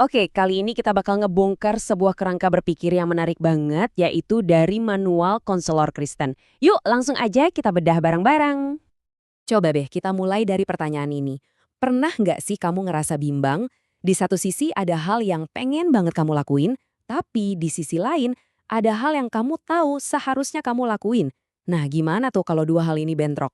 Oke, kali ini kita bakal ngebongkar sebuah kerangka berpikir yang menarik banget, yaitu dari manual konselor Kristen. Yuk, langsung aja kita bedah bareng-bareng. Coba deh, kita mulai dari pertanyaan ini. Pernah nggak sih kamu ngerasa bimbang? Di satu sisi ada hal yang pengen banget kamu lakuin, tapi di sisi lain ada hal yang kamu tahu seharusnya kamu lakuin. Nah, gimana tuh kalau dua hal ini bentrok?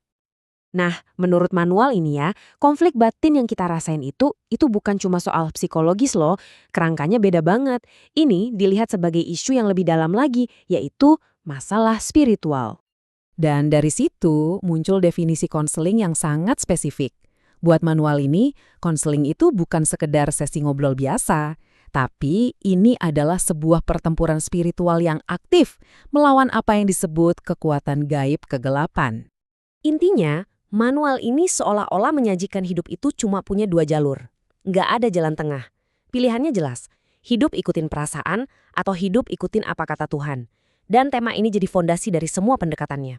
Nah, menurut manual ini ya, konflik batin yang kita rasain itu bukan cuma soal psikologis loh, kerangkanya beda banget. Ini dilihat sebagai isu yang lebih dalam lagi, yaitu masalah spiritual. Dan dari situ muncul definisi konseling yang sangat spesifik. Buat manual ini, konseling itu bukan sekedar sesi ngobrol biasa, tapi ini adalah sebuah pertempuran spiritual yang aktif melawan apa yang disebut kekuatan gaib kegelapan. Intinya, manual ini seolah-olah menyajikan hidup itu cuma punya dua jalur. Nggak ada jalan tengah. Pilihannya jelas, hidup ikutin perasaan atau hidup ikutin apa kata Tuhan. Dan tema ini jadi fondasi dari semua pendekatannya.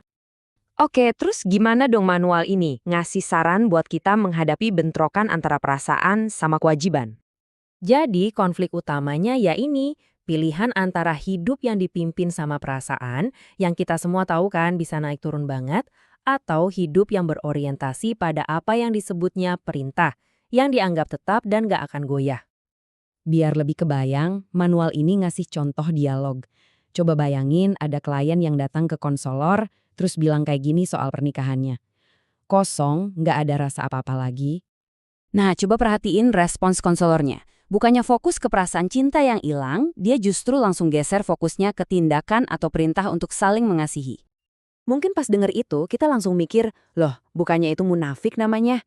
Oke, terus gimana dong manual ini ngasih saran buat kita menghadapi bentrokan antara perasaan sama kewajiban? Jadi konflik utamanya ya ini, pilihan antara hidup yang dipimpin sama perasaan, yang kita semua tahu kan bisa naik turun banget, atau hidup yang berorientasi pada apa yang disebutnya perintah, yang dianggap tetap dan gak akan goyah. Biar lebih kebayang, manual ini ngasih contoh dialog. Coba bayangin ada klien yang datang ke konselor, terus bilang kayak gini soal pernikahannya. Kosong, gak ada rasa apa-apa lagi. Nah, coba perhatiin respons konselornya. Bukannya fokus ke perasaan cinta yang hilang, dia justru langsung geser fokusnya ke tindakan atau perintah untuk saling mengasihi. Mungkin pas denger itu, kita langsung mikir, loh, bukannya itu munafik namanya?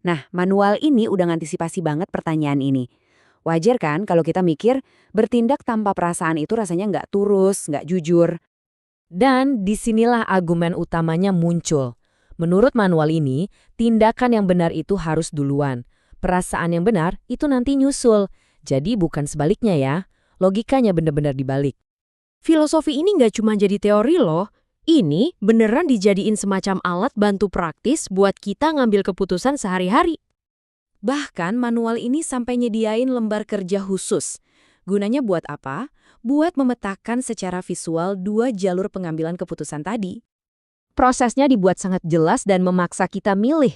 Nah, manual ini udah ngantisipasi banget pertanyaan ini. Wajar kan kalau kita mikir, bertindak tanpa perasaan itu rasanya nggak tulus, nggak jujur. Dan disinilah argumen utamanya muncul. Menurut manual ini, tindakan yang benar itu harus duluan. Perasaan yang benar itu nanti nyusul. Jadi bukan sebaliknya ya. Logikanya benar-benar dibalik. Filosofi ini nggak cuma jadi teori loh. Ini beneran dijadiin semacam alat bantu praktis buat kita ngambil keputusan sehari-hari. Bahkan manual ini sampai nyediain lembar kerja khusus. Gunanya buat apa? Buat memetakan secara visual dua jalur pengambilan keputusan tadi. Prosesnya dibuat sangat jelas dan memaksa kita milih.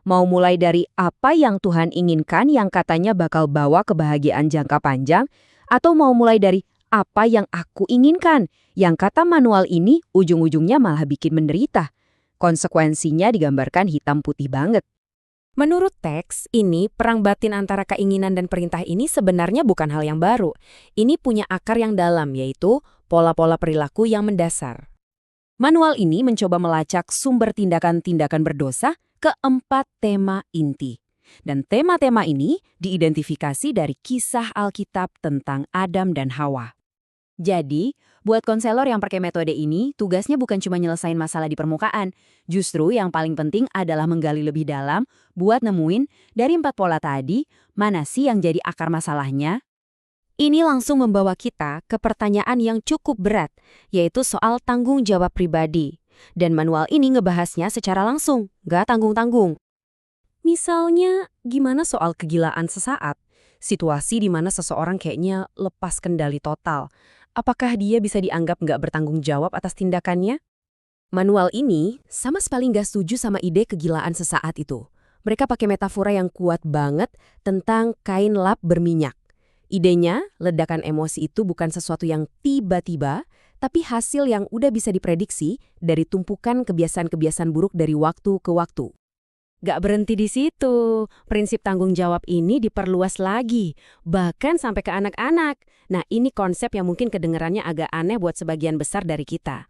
Mau mulai dari apa yang Tuhan inginkan yang katanya bakal bawa kebahagiaan jangka panjang, atau mau mulai dari apa yang aku inginkan, yang kata manual ini ujung-ujungnya malah bikin menderita. Konsekuensinya digambarkan hitam putih banget. Menurut teks, ini perang batin antara keinginan dan perintah ini sebenarnya bukan hal yang baru. Ini punya akar yang dalam, yaitu pola-pola perilaku yang mendasar. Manual ini mencoba melacak sumber tindakan-tindakan berdosa ke 4 tema inti. Dan tema-tema ini diidentifikasi dari kisah Alkitab tentang Adam dan Hawa. Jadi, buat konselor yang pakai metode ini, tugasnya bukan cuma nyelesain masalah di permukaan. Justru yang paling penting adalah menggali lebih dalam buat nemuin dari 4 pola tadi, mana sih yang jadi akar masalahnya. Ini langsung membawa kita ke pertanyaan yang cukup berat, yaitu soal tanggung jawab pribadi. Dan manual ini ngebahasnya secara langsung, gak tanggung-tanggung. Misalnya, gimana soal kegilaan sesaat? Situasi di mana seseorang kayaknya lepas kendali total. Apakah dia bisa dianggap nggak bertanggung jawab atas tindakannya? Manual ini sama sekali nggak setuju sama ide kegilaan sesaat itu. Mereka pakai metafora yang kuat banget tentang kain lap berminyak. Idenya, ledakan emosi itu bukan sesuatu yang tiba-tiba, tapi hasil yang udah bisa diprediksi dari tumpukan kebiasaan-kebiasaan buruk dari waktu ke waktu. Gak berhenti di situ, prinsip tanggung jawab ini diperluas lagi, bahkan sampai ke anak-anak. Nah, ini konsep yang mungkin kedengarannya agak aneh buat sebagian besar dari kita.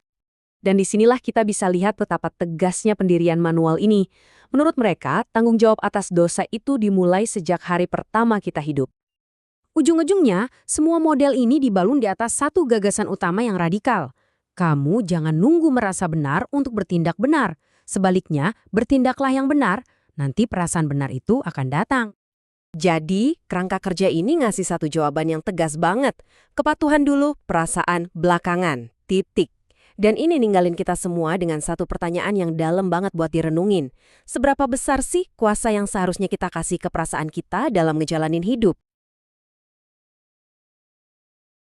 Dan disinilah kita bisa lihat betapa tegasnya pendirian manual ini. Menurut mereka, tanggung jawab atas dosa itu dimulai sejak hari pertama kita hidup. Ujung-ujungnya, semua model ini dibalun di atas satu gagasan utama yang radikal. Kamu jangan nunggu merasa benar untuk bertindak benar. Sebaliknya, bertindaklah yang benar, nanti perasaan benar itu akan datang. Jadi, kerangka kerja ini ngasih satu jawaban yang tegas banget. Kepatuhan dulu, perasaan belakangan. Titik. Dan ini ninggalin kita semua dengan satu pertanyaan yang dalam banget buat direnungin. Seberapa besar sih kuasa yang seharusnya kita kasih ke perasaan kita dalam ngejalanin hidup?